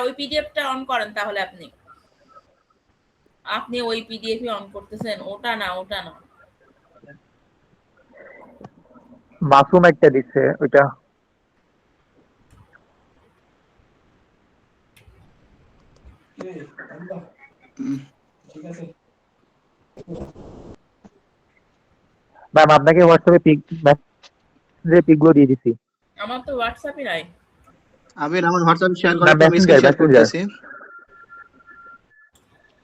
ওই পিডিএফটা অন করেন তাহলে আপনি ওই পিডিএফই অন করতেছেন, ওটা না। মাসুম একটা দিচ্ছে ওইটা। ম্যাম আপনাকে হোয়াটসঅ্যাপে পিকগুলো দিয়ে দিছি। আমার তো হোয়াটসঅ্যাপে নাই। আবির আমার হোয়াটসঅ্যাপ শেয়ার করো, ম্যাম আমি স্ক্রিন শেয়ার করতেছি।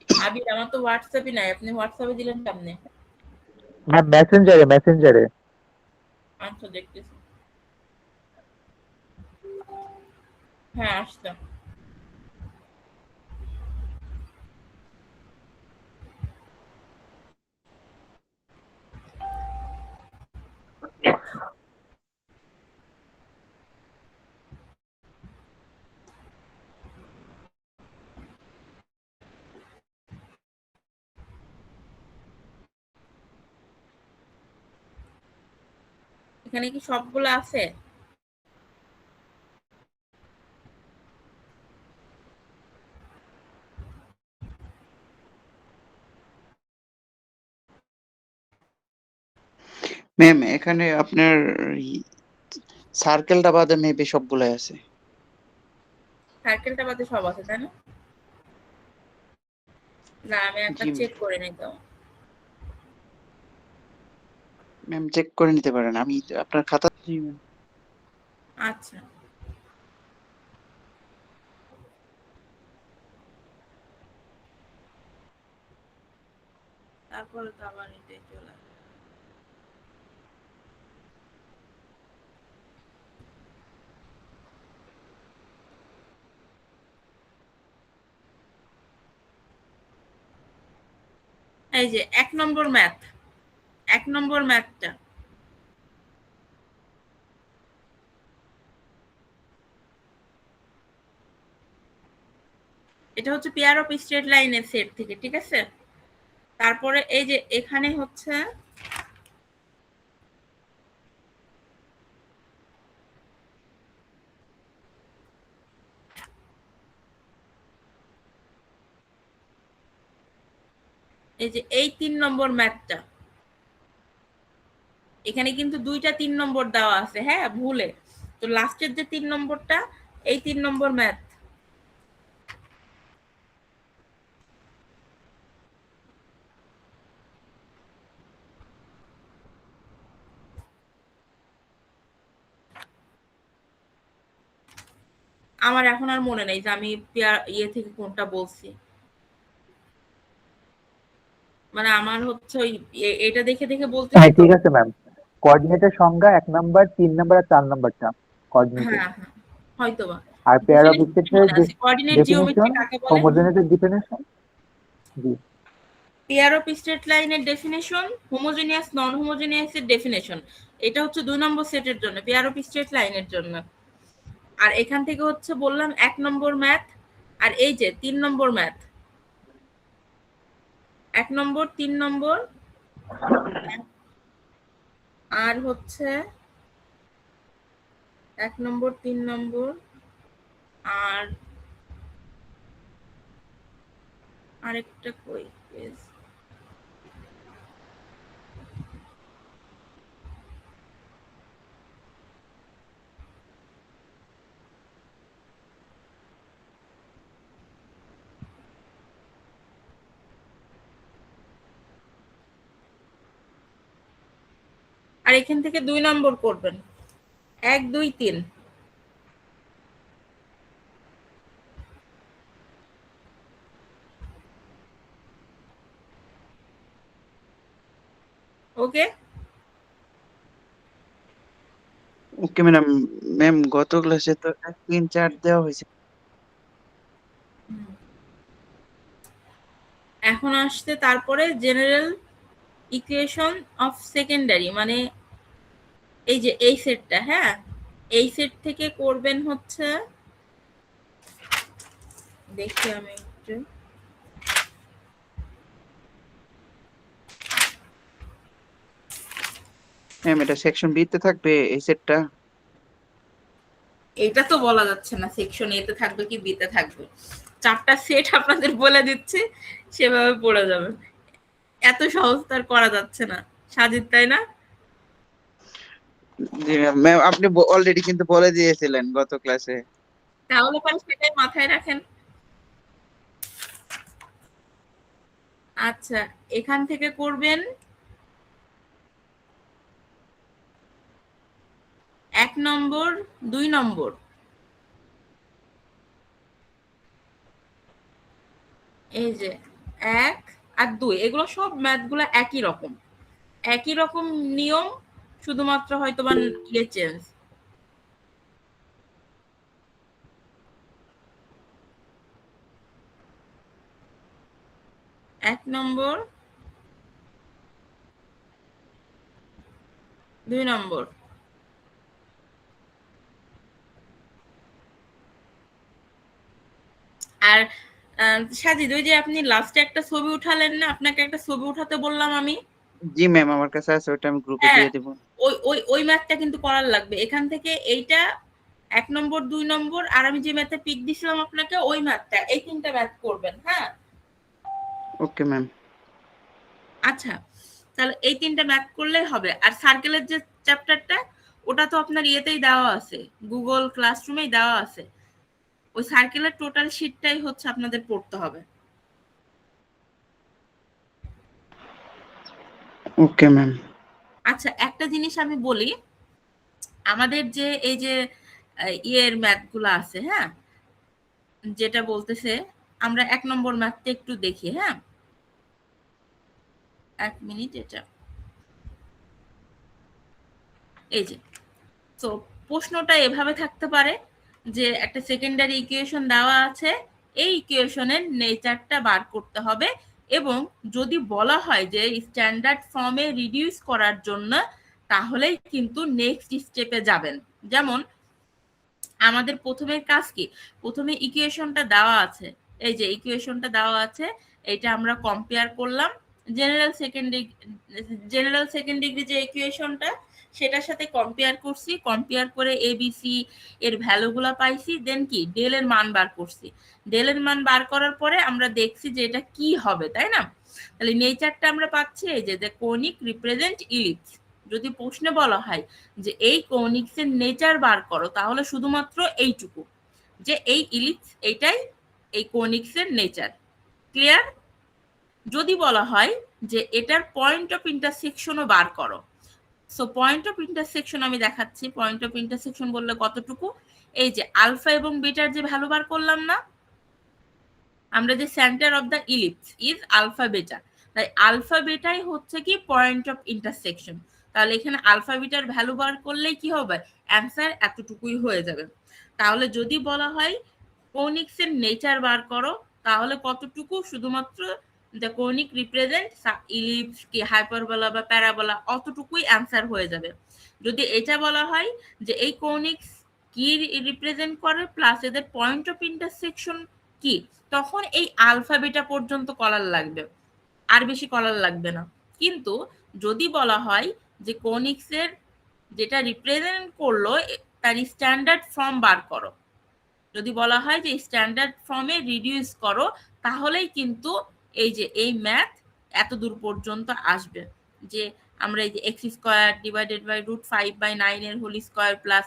আবির আমার তো হোয়াটসঅ্যাপে নাই, আপনি হোয়াটসঅ্যাপে দিলেন কেমনে? ম্যাম মেসেঞ্জারে। আচ্ছা দেখতেছি। হ্যাঁ আসতো। এখানে কি সবগুলো আছে? ম্যাম এখানে আপনার সার্কেলটা বাদে মেবি সবগুলাই আছে। সার্কেলটা বাদে সব আছে তাই না? না আমি একটা জি চেক করে নিই তো। ম্যাম চেক করে নিতে পারেন, আমি আপনার খাতা। জি ম্যাম। আচ্ছা তারপরে তো আবার এটাই চলে আসে। এই যে 1 নম্বর ম্যাথটা এটা হচ্ছে পেয়ার অফ স্ট্রেট লাইনের সেট থেকে, ঠিক আছে? তারপরে এই যে এখানে হচ্ছে এই যে এই 3 নম্বর ম্যাথটা, এখানে কিন্তু 2টা 3 নম্বর দেওয়া আছে, হ্যাঁ ভুলে। তো লাস্টের যে 3 নম্বরটা, এই 3 নম্বর ম্যাথ। আমার এখন আর মনে নেই যে আমি ইয়ে থেকে কোনটা বলছি। মানে আমার হচ্ছে ওই এটা দেখে দেখে বলতেছি হ্যাঁ তো। ঠিক আছে ম্যাম। কোঅর্ডিনেটের সংজ্ঞা 1 নাম্বার, 3 নাম্বার আর 4 নাম্বারটা কোঅর্ডিনেটের। হ্যাঁ হ্যাঁ হয়তোবা আর পেয়ার অফ ডেফিনেশন স্টেটের মনে আছে। কোঅর্ডিনেট ডেফিনিশন, জিওমেট্রি কাকে বলে? হোমোজেনিয়াসের ডেফিনিশন। জি। পেয়ার অফ স্ট্রেট লাইনের ডেফিনেশন, হোমোজেনিয়াস নন হোমোজেনিয়াসের ডেফিনেশন। এটা হচ্ছে 2 নম্বর সেটের জন্য, পেয়ার অফ স্ট্রেট লাইনের জন্য। আর এখান থেকে হচ্ছে বললাম 1 নম্বর ম্যাথ, আর এই যে 3 নম্বর ম্যাথ। 1 নম্বর, 3 নম্বর, আর হচ্ছে 1 নম্বর, 3 নম্বর, আর আরেকটা কই পেজ। আর এখান থেকে 2 নম্বর করবেন। 1 2 3। ওকে? Okay madam. ম্যাম গত ক্লাসে তো 1 3 4 দেওয়া হয়েছে। এখন আসছে তারপরে জেনারেল ইকুয়েশন অফ সেকেন্ডারি, মানে এই যে এই সেটটা, হ্যাঁ এই সেট থেকে করবেন হচ্ছে, দেখি আমি একটু। ম্যাম এটা সেকশন বি তে থাকবে এই সেটটা। এটা তো বলা যাচ্ছে না সেকশন এ তে থাকবে কি বি তে থাকবে। 4টা সেট আপনাদের বলে দিচ্ছি, সেভাবে পড়ে যাবে। এত সহজ তার করা যাচ্ছে না সাজিদ, তাই না? জি ম্যাম, আপনি অলরেডি কিন্তু বলে দিয়েছিলেন গত ক্লাসে। তাহলে পরে সেটাই মাথায় রাখেন। আচ্ছা, এখান থেকে করবেন 1 নম্বর 2 নম্বর। এই যে 1 আর 2 এগুলো সব ম্যাথগুলো একই রকম, একই রকম নিয়ম, শুধুমাত্র হয়তোবা ইয়ে চেঞ্জ। 1 নম্বর 2 নম্বর। আর সাজিদ, ওই যে আপনি লাস্টে একটা ছবি উঠালেন না, আপনাকে একটা ছবি উঠাতে বললাম আমি। জি ম্যাম, আমার কাছে আছে, ওটা আমি গ্রুপে হ্যাঁ, দিয়ে দেবো। ওই ওই ওই ম্যাথটা কিন্তু করার লাগবে। এখান থেকে এইটা 1 নম্বর 2 নম্বর, আর আমি যে ম্যাথে পিক দিছিলাম আপনাকে ওই ম্যাথটা, এই 3টা ম্যাথ করবেন। হ্যাঁ, ওকে ম্যাম। আচ্ছা, তাহলে এই 3টা ম্যাথ করলেই হবে। আর সার্কেলের যে চ্যাপ্টারটা, ওটা তো আপনার ইয়েতেই দেওয়া আছে, গুগল ক্লাসরুমেই দেওয়া আছে। ওই সার্কেলের টোটাল শীটটাই হচ্ছে আপনাদের পড়তে হবে। Okay ma'am. আচ্ছা, একটা জিনিস আমি বলি, আমাদের যে এই যে ইয়ের ম্যাথগুলো আছে, হ্যাঁ, যেটা বলতেছে, আমরা 1 নম্বর ম্যাথটা একটু দেখি। হ্যাঁ, 1 মিনিট, এটা এই যে, তো প্রশ্নটা এভাবে থাকতে পারে যে একটা সেকেন্ডারি ইকুয়েশন দেওয়া আছে, এই ইকুয়েশনের নেচারটা বার করতে হবে, এবং যদি বলা হয় যে স্ট্যান্ডার্ড ফর্মে রিডিউস করার জন্য, তাহলেই কিন্তু নেক্সট স্টেপে যাবেন। যেমন আমাদের প্রথমের কাজ কি, প্রথমে ইকুয়েশনটা দেওয়া আছে, এই যে ইকুয়েশনটা দেওয়া আছে, এটা আমরা কম্পেয়ার করলাম জেনারেল সেকেন্ড ডিগ্রি যে ইকুয়েশনটা, সেটার সাথে কম্পেয়ার করছি, কম্পেয়ার করে এবিসি এর ভ্যালুগুলো পাইছি, দেন কি ডেল এর মান বার করছি। ডেল এর মান বার করার পরে আমরা দেখছি যে এটা কি হবে, তাই না? তাহলে নেচারটা আমরা পাচ্ছি এই যে কোনিক রিপ্রেজেন্ট ইলিপস। যদি প্রশ্নে বলা হয় যে এই কৌণিকের নেচার বার করো, তাহলে শুধুমাত্র এইটুকু, যে এই ইলিপস এইটাই এই কৌণিকের নেচার। ক্লিয়ার? যদি বলা হয় যে এটার পয়েন্ট অফ ইন্টারসেকশনও বার করো, সো পয়েন্ট অফ ইন্টারসেকশন আমি দেখাচ্ছি। পয়েন্ট অফ ইন্টারসেকশন বললে কতটুকু, এই যে আলফা এবং বিটার যে ভ্যালু বার করলাম না আমরা, যে center of the ellipse is alpha beta, তাই আলফা বিটাই হচ্ছে কি পয়েন্ট অফ ইন্টারসেকশন। তাহলে এখানে আলফা বিটার ভ্যালু বার করলেই কি হবে, অ্যান্সার এতটুকুই হয়ে যাবে। তাহলে যদি বলা হয় কৌণিকের নেচার বার করো, তাহলে কতটুকু, শুধুমাত্র দ্য কৌণিক রিপ্রেজেন্ট ইলিপস কি হাইপারবোলা বা প্যারাবোলা, অতটুকুই অ্যান্সার হয়ে যাবে। যদি এটা বলা হয় যে এই কৌণিক কি রিপ্রেজেন্ট করে প্লাস এদের পয়েন্ট অফ ইন্টারসেকশন কি, তখন এই আলফা বিটা পর্যন্ত কলার লাগবে, আর বেশি কলার লাগবে না। কিন্তু যদি বলা হয় যে কৌণিকের যেটা রিপ্রেজেন্ট করলো তার স্ট্যান্ডার্ড ফর্ম বার করো, যদি বলা হয় যে স্ট্যান্ডার্ড ফর্মে রিডিউস করো, তাহলেই কিন্তু এই যে এই ম্যাথ এত দূর পর্যন্ত আসবে, যে আমরা এই যে এক্স স্কোয়ার ডিভাইডেড বাই √5/9 এর হোল স্কোয়ার প্লাস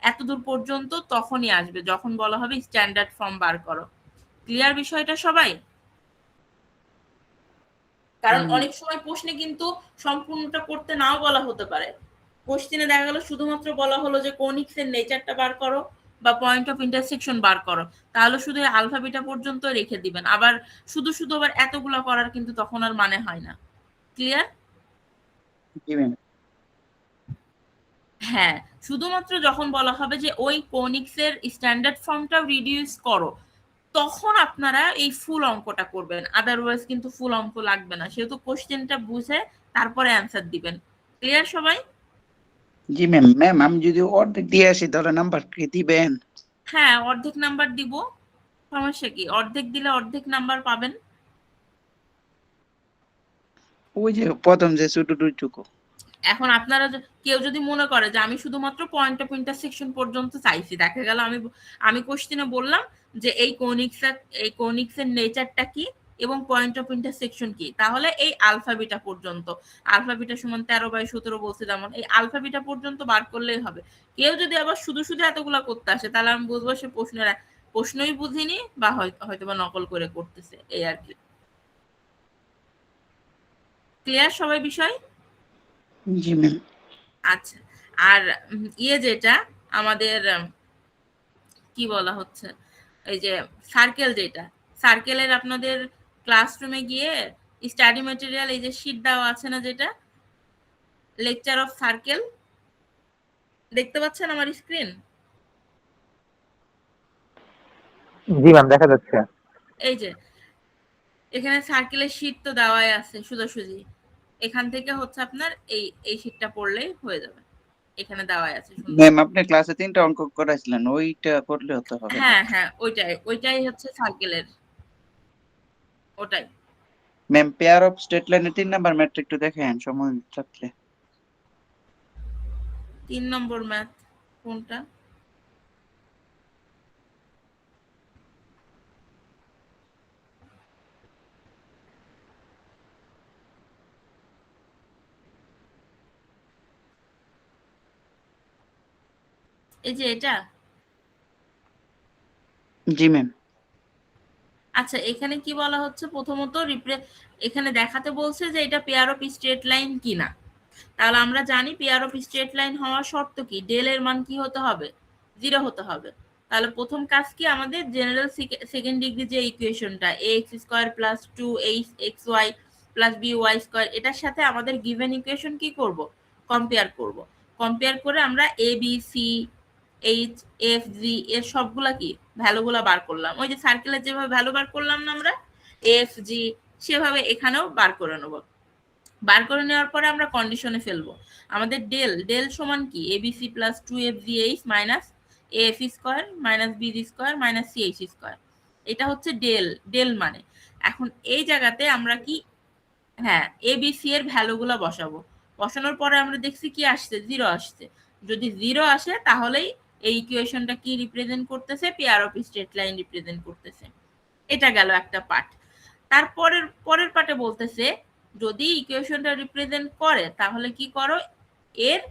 এত দূর পর্যন্ত তখনই আসবে যখন বলা হবে স্ট্যান্ডার্ড ফর্ম বার করো। ক্লিয়ার বিষয়টা সবাই? কারণ অনেক সময় প্রশ্নে কিন্তু সম্পূর্ণটা করতে নাও বলা হতে পারে। কোশ্চেনে দেখা গেল শুধুমাত্র বলা হলো যে কৌণিকের নেচারটা বার করো বা পয়েন্ট অফ ইন্টারসেকশন বার করো, তাহলে শুধু আলফা বিটা পর্যন্ত রেখে দিবেন। আবার শুধু শুধু আবার এতগুলো করার কিন্তু তখন আর মানে হয় না। ক্লিয়ার? জি ম্যাম। হ্যাঁ, শুধুমাত্র যখন বলা হবে যে ওই কৌণিকের স্ট্যান্ডার্ড ফর্মটাও রিডিউস করো, তখন আপনারা এই ফুল অঙ্কটা করবেন, আদারওয়াইজ কিন্তু ফুল অঙ্ক লাগবে না, সেহেতু কোশ্চেনটা বুঝে তারপরে অ্যান্সার দিবেন। ক্লিয়ার সবাই? জি ম্যাম। ম্যাম, আমি যদি অর্ধেক দিয়ে আসি তাহলে নাম্বার কি দিবেন? হ্যাঁ, অর্ধেক নাম্বার দিব, সমস্যা কি, অর্ধেক দিলে অর্ধেক নাম্বার পাবেন। ওই যে প্রথম যে ছোট টুকু। এখন আপনারা কেউ যদি মনে করে যে আমি শুধুমাত্র পয়েন্ট অফ ইন্টারসেকশন পর্যন্ত চাইছি, দেখা গেল আমি কোশ্চেনে বললাম যে এই কৌণিক্সের নেচারটা কি এবং পয়েন্ট অফ ইন্টারসেকশন কি, তাহলে এই আলফা বিটা পর্যন্ত, আলফা বিটা সমান 13/17 বলছে যেমন, এই আলফা বিটা পর্যন্ত বার করলেই হবে। কেউ যদি আবার শুধু শুধু এতগুলা করতে আসে তাহলে আমি বুঝবো সে প্রশ্নই বুঝিনি বা হয়তো বা নকল করে করতেছে, এই আর কি। ক্লিয়ার সবাই বিষয়? জি ম্যাম। আচ্ছা, আর যেটা আমাদের কি বলা হচ্ছে, এই যে সার্কেল, যেটা সার্কেলের আপনাদের ক্লাসরুমে গিয়ে স্টাডি ম্যাটেরিয়াল এই যে শীট দেওয়া আছে না, যেটা লেকচার অফ সার্কেল, দেখতে পাচ্ছেন আমার স্ক্রিন? জি ম্যাম, দেখা যাচ্ছে। এই যে এখানে সার্কেলের শীট তো দেওয়াই আছে সোজাসুজি, এখান থেকে হচ্ছে আপনার এই শীটটা পড়লেই হয়ে যাবে, এখানে দেওয়াই আছে সুন্দর। ম্যাম আপনি ক্লাসে 3টা অঙ্ক করাইছিলেন, ওইটা করলে হতে হবে না? হ্যাঁ হ্যাঁ, ওইটাই হচ্ছে সার্কেলের, ওটাই। ম্যাম পেয়ার অফ স্ট্রেট লাইনের 3 নাম্বার ম্যাথটা একটু দেখেন সময় থাকলে। 3 নম্বর ম্যাথ কোনটা? এই যে এটা। জি ম্যাম। আচ্ছা, এখানে কি বলা হচ্ছে, প্রথমত এখানে দেখাতে বলছে যে এটা পেয়ার অফ স্ট্রেট লাইন কিনা। তাহলে আমরা জানি পেয়ার অফ স্ট্রেট লাইন হওয়ার শর্ত কি, ডেল এর মান কি হতে হবে, 0 হতে হবে। তাহলে প্রথম কাজ কি, আমাদের জেনারেল সেকেন্ড ডিগ্রি যে ইকুয়েশনটা ax² + 2xy + by² এটার সাথে আমাদের গিভেন ইকুয়েশন কি করব, কম্পেয়ার করব। কম্পেয়ার করে আমরা A B C H F G এর সবগুলা কি ভ্যালুগুলা বার করলাম, ওই যে সার্কেলের যেভাবে ভ্যালু বার করলাম না আমরা এফ জি, সেভাবে এখানেও বার করে নেব। বার করে নেওয়ার পরে আমরা কন্ডিশনে ফেলবো, আমাদের ডেল সমান কি abc + 2fgh - af² - bg² - ch², এটা হচ্ছে ডেল মানে। এখন এই জায়গাতে আমরা কি, হ্যাঁ এবিসি এর ভ্যালুগুলো বসাবো, বসানোর পরে আমরা দেখছি কি আসছে, 0 আসছে। যদি 0 আসে তাহলেই এই ইকুয়েশনটা কি রিপ্রেজেন্ট করতেছে, pair of straight line represent করতেছে। এটা গেল একটা পার্ট। পরের পার্টে বলতেছে যদি ইকুয়েশনটা রিপ্রেজেন্ট করে তাহলে কি করো, এর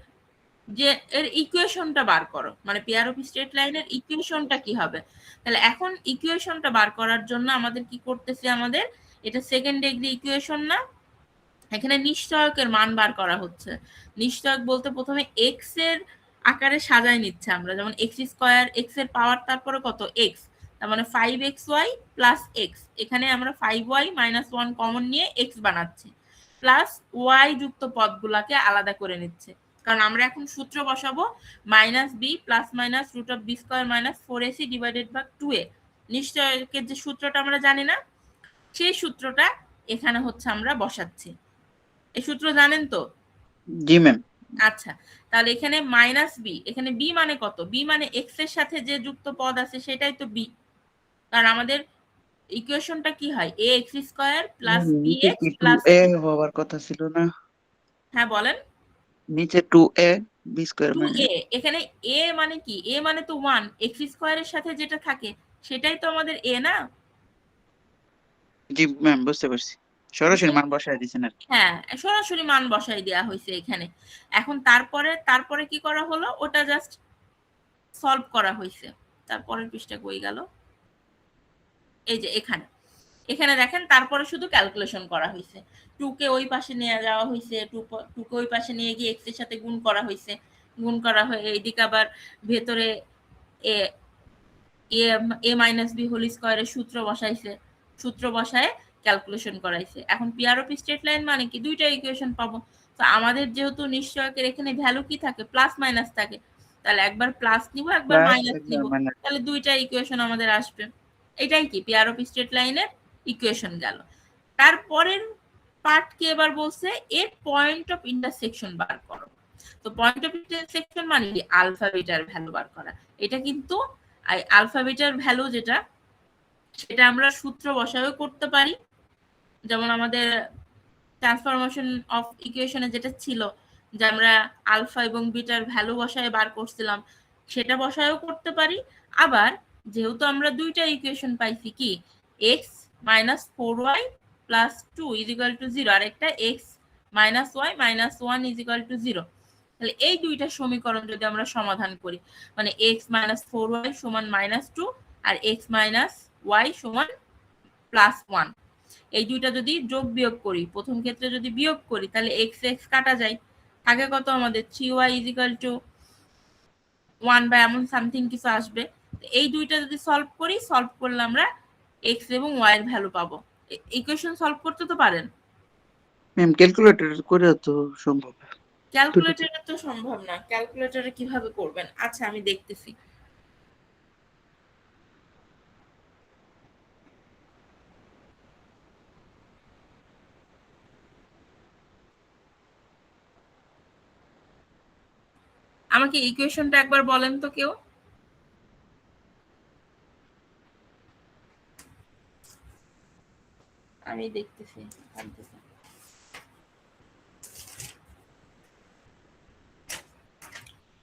এর ইকুয়েশনটা বার করো, মানে পেয়ার অফ স্ট্রেট লাইনের ইকুয়েশনটা কি হবে। তাহলে এখন ইকুয়েশনটা বার করার জন্য আমাদের কি করতেছে, আমাদের এটা সেকেন্ড ডিগ্রি ইকুয়েশন না, এখানে নিশ্চয়কের মান বার করা হচ্ছে। নিশ্চয়ক বলতে প্রথমে এক্স এর আকারে সাজায় নিচ্ছে আমরা, যেমন x², এক্স এর পাওয়ার তারপরে কত এক্স, তার মানে 5xy + x, এখানে আমরা 5y - 1 কমন নিয়ে x বানাচ্ছি, প্লাস y যুক্ত পদগুলাকে আলাদা করে নিচ্ছে, কারণ আমরা এখন সূত্র বসাবো -b ± √b² - 4ac / 2a। নিশ্চয়কের যে সূত্রটা আমরা জানি না, সেই সূত্রটা এখানে হচ্ছে আমরা বসাচ্ছি। এই সূত্র জানেন তো? জি ম্যাম। আচ্ছা, তাহলে এখানে -b, এখানে b মানে কত, b মানে x এর সাথে যে যুক্ত পদ আছে সেটাই তো b, কারণ আমাদের ইকুয়েশনটা কি হয় ax² + নিচে bx কি + 2a 2। হওয়ার কথা ছিল না? হ্যাঁ বলেন। নিচে 2a b² মানে 2a, এখানে a মানে কি, a মানে তো 1, x² এর সাথে যেটা থাকে সেটাই তো আমাদের a না। জি ম্যাম বুঝতে পারছি, সরাসরি মান বসায় দিয়েছেন আর কি। হ্যাঁ, সরাসরি মান বসাই দেওয়া হয়েছে এখানে। এখন তারপরে কি করা হলো, ওটা জাস্ট সলভ করা হয়েছে। তারপরের পৃষ্ঠা কই গেল, এই যে এখানে দেখেন, তারপরে শুধু ক্যালকুলেশন করা হয়েছে, 2 কে ওই পাশে নিয়ে যাওয়া হয়েছে, 2 কে ওই পাশে নিয়ে গিয়ে এক্স এর সাথে গুণ করা হয়েছে, গুণ করা হয়ে এইদিকে আবার ভেতরে এ a - b হোল স্কয়ারের সূত্র বসাইছে, সূত্র বসায় ক্যালকুলেশন করাইছে। এখন পেয়ার অফ স্ট্রেট লাইন মানে কি, দুইটা ইকুয়েশন পাবো। তো আমাদের যেহেতু নিশ্চয়কের এখানে ভ্যালু কি থাকে, প্লাস মাইনাস থাকে, তাহলে একবার প্লাস নিব একবার প্লাস মাইনাস একবার নিব, মাইনাস। তাহলে দুইটা ইকুয়েশন আমাদের আসবে। এটাই কি পেয়ার অফ স্ট্রেট লাইনের ইকুয়েশন গেল। তারপরের পার্ট কি এবার বলছে, এর পয়েন্ট অফ ইন্টারসেকশন বার করো। তো পয়েন্ট অফ ইন্টারসেকশন মানে কি, আলফা বিটার ভ্যালু বার করা। এটা কিন্তু আলফা বিটার ভ্যালু যেটা, সেটা আমরা সূত্র বসায়ও করতে পারি, যেমন আমাদের ট্রান্সফরমেশন অফ ইকুয়েশনে যেটা ছিল যে আমরা আলফা এবং বিটার ভ্যালু বসায় বার করছিলাম সেটা বসায়ও করতে পারি। আবার যেহেতু আমরা দুইটা ইকুয়েশন পাইছি কি x minus 4y plus 2 is equal to 0 আর একটা x minus y minus 1 is equal to 0, তাহলে এই দুইটা সমীকরণ যদি আমরা সমাধান করি মানে x মাইনাস 4y সমান মাইনাস 2 আর x মাইনাস y সমান প্লাস 1, এই দুইটা যদি যোগ বিয়োগ করি, প্রথম ক্ষেত্রে যদি বিয়োগ করি তাহলে x x কাটা যায়, আগে কত আমাদের 3y ইজ ইকুয়াল টু 1 বা এমন সামথিং কিছু আসবে। এই দুইটা যদি সলভ করি, সলভ করলে আমরা x এবং y এর ভ্যালু পাবো। ইকুয়েশন সলভ করতে তো পারেন? ম্যাম ক্যালকুলেটর করে তো সম্ভব? ক্যালকুলেটরে তো সম্ভব না, ক্যালকুলেটরে কিভাবে করবেন? আচ্ছা আমি দেখতেছি। আমাকে ইকুয়েশনটা একবার বলেন তো কেউ। আমি দেখতেছি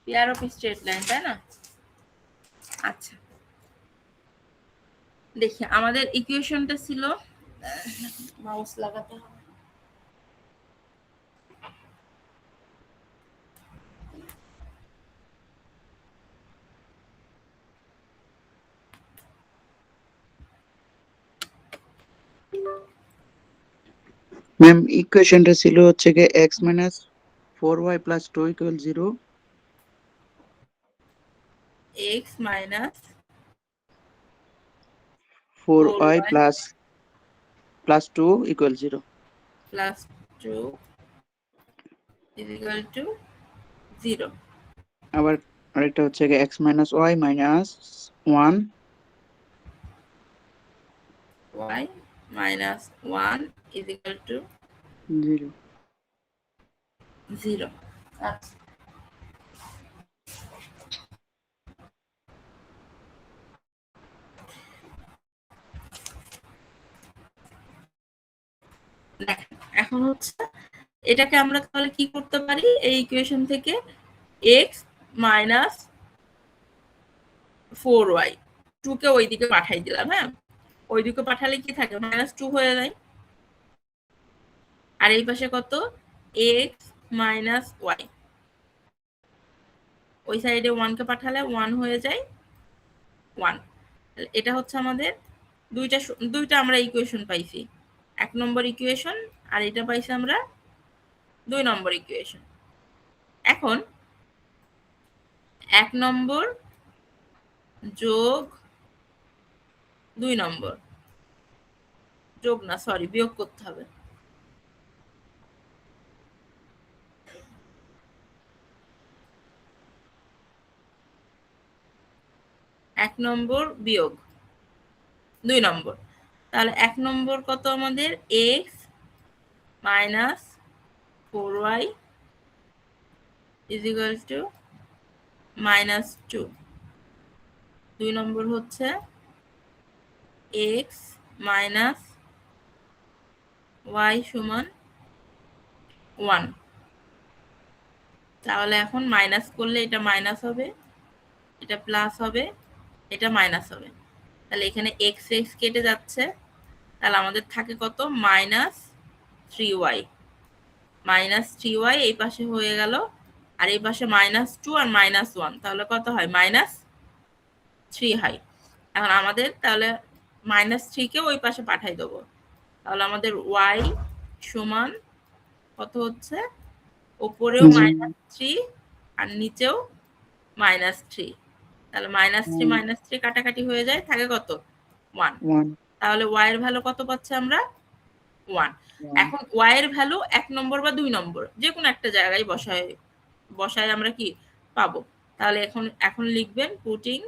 পেয়ার অফ স্ট্রেট লাইন, তাই না? আচ্ছা দেখি আমাদের ইকুয়েশনটা ছিল, মাউস লাগাতে হবে। ম্যাম ইকুয়েশনটা ছিল হচ্ছে যে x minus 4y plus 2 equal 0, x minus 4y 4y plus 2 equal 0। Plus 2 is equal to 0, আবার আরেকটা হচ্ছে যে x minus y minus 1 y minus 1 is equal to 0। 0। আচ্ছা দেখেন এখন হচ্ছে এটাকে আমরা তাহলে কি করতে পারি, এই ইকুয়েশন থেকে x মাইনাস 4y 2 কে ওইদিকে পাঠাই দিলাম। হ্যাঁ, ওইদিকে পাঠালে কি থাকে মাইনাস 2 হয়ে যায়, আর এই পাশে কত x মাইনাস y, ওই সাইডে 1 কে পাঠালে 1 হয়ে যায় 1। এটা হচ্ছে আমাদের দুইটা আমরা ইকুয়েশন পাইছি, 1 নম্বর ইকুয়েশন আর এটা পাইছি আমরা 2 নম্বর ইকুয়েশন। এখন 1 নম্বর যোগ 2 নম্বর, যোগ না সরি বিয়োগ করতে হবে। এক নম্বর বিয়োগ 2 নম্বর, তাহলে 1 নম্বর কত আমাদের x minus 4y is equal to minus 2, 2 নম্বর হচ্ছে x মাইনাস y সমান 1। তাহলে এখন মাইনাস করলে এটা মাইনাস হবে, এটা প্লাস হবে, এটা মাইনাস হবে, তাহলে এখানে x x কেটে যাচ্ছে, তাহলে আমাদের থাকে কত মাইনাস 3y, মাইনাস 3y এই পাশে হয়ে গেল, আর এই পাশে মাইনাস 2 আর মাইনাস 1, তাহলে কত হয় মাইনাস 3 হয়। এখন আমাদের তাহলে মাইনাস 3 কে ওই পাশে পাঠাই দেবো, তাহলে আমাদের y সমান কত হচ্ছে, উপরেও মাইনাস 3 আর নিচেও মাইনাস 3, তাহলে মাইনাস 3 কাটাকাটি হয়ে যায়, থাকে কত 1, তাহলে y এর ভ্যালু কত পাচ্ছি আমরা 1। এখন y এর ভ্যালু 1 নম্বর বা 2 নম্বর যে কোনো একটা জায়গায় বসায় আমরা কি পাবো, তাহলে এখন লিখবেন putting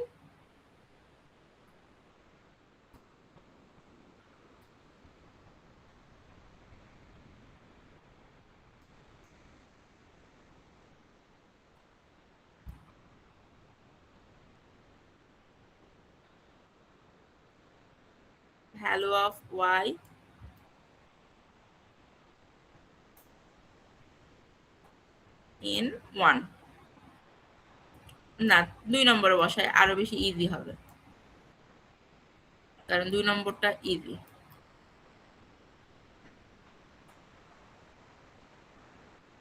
value of y in 1 না 2 নম্বরে বসায় আরো বেশি ইজি হবে কারণ 2 নম্বরটা easy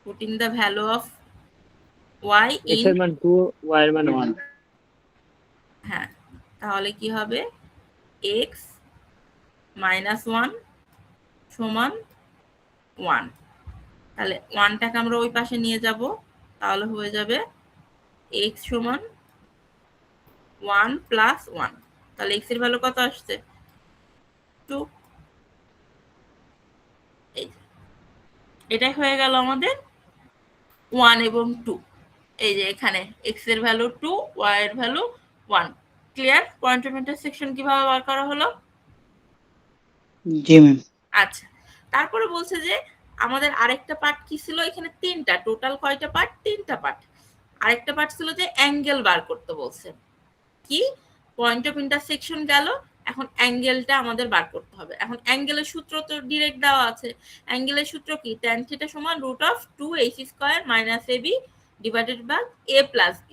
putting the value of y x in এর মান 2 y এর মান 1 হ্যাঁ তাহলে কি হবে x minus 1 সমান 1 তাহলে 1টাকে আমরা ওই পাশে নিয়ে যাব তাহলে হয়ে যাবে x সমান 1 প্লাস 1 তাহলে x এর ভ্যালু কত আসছে 2 এই যে। এটাই হয়ে গেল আমাদের 1 এবং 2 এই যে এখানে x এর ভ্যালু 2 y এর value 1 clear point of intersection কিভাবে বার করা হলো জি ম্যাম আচ্ছা তারপরে বলছে যে আমাদের আরেকটা পার্ট কি ছিল এখানে তিনটা টোটাল কয়টা পার্ট তিনটা পার্ট আরেকটা পার্ট ছিল যে অ্যাঙ্গেল বার করতে বলছে কি পয়েন্ট অফ ইন্টারসেকশন গেল এখন অ্যাঙ্গেলটা আমাদের বার করতে হবে এখন অ্যাঙ্গেলের সূত্র তো ডিরেক্ট দেওয়া আছে অ্যাঙ্গেলের সূত্র কি tan থিটা সমান √2h² - ab divided by a plus b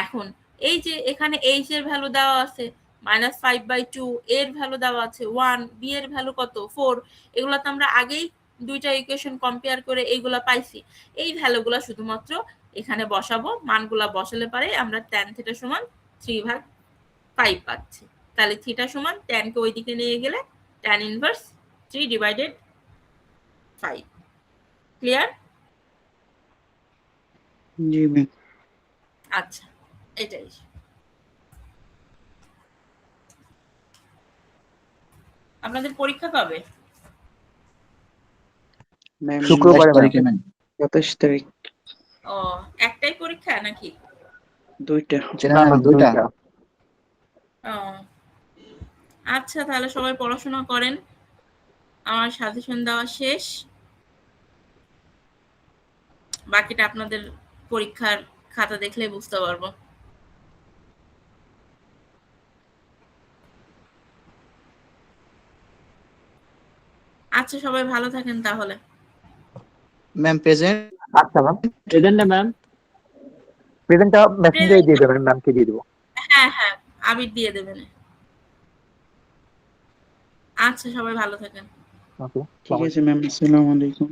এখন এই যে এখানে h এর ভ্যালু দেওয়া আছে -5/2 এর ভ্যালু দেওয়া আছে 1 b এর ভ্যালু কত 4 এগুলো তো আমরা আগেই দুইটা ইকুয়েশন কম্পেয়ার করে এইগুলা পাইছি এই ভ্যালুগুলো শুধুমাত্র এখানে বসাবো মানগুলা বসালে পারে আমরা tan থিটা সমান 3/5 পাচ্ছি তাহলে থিটা সমান tan কে ওইদিকে নিয়ে গেলে tan ইনভার্স 3 ডিভাইডেড 5 ক্লিয়ার জি ম্যাম আচ্ছা এটাই আপনাদের পরীক্ষা কবে ম্যাম শুক্রবারে 27 তারিখে ম্যাম 27 তারিখ ও একটাই পরীক্ষা নাকি দুইটা দুইটা ও আচ্ছা তাহলে সবাই পড়াশোনা করেন আমার সাজেশন দেওয়া শেষ বাকিটা আপনাদের পরীক্ষার খাতা দেখলে বুঝতে পারবো আচ্ছা সবাই ভালো থাকেন তাহলে ম্যাম প্রেজেন্ট আচ্ছা ম্যাম প্রেজেন্টে ম্যাম প্রেজেন্টটা মেসেঞ্জারে দিয়ে দেবেন ম্যামকে দিয়ে দেবো হ্যাঁ হ্যাঁ আবির দিয়ে দেবেন আচ্ছা সবাই ভালো থাকেন ওকে ঠিক আছে ম্যাম আসসালামু আলাইকুম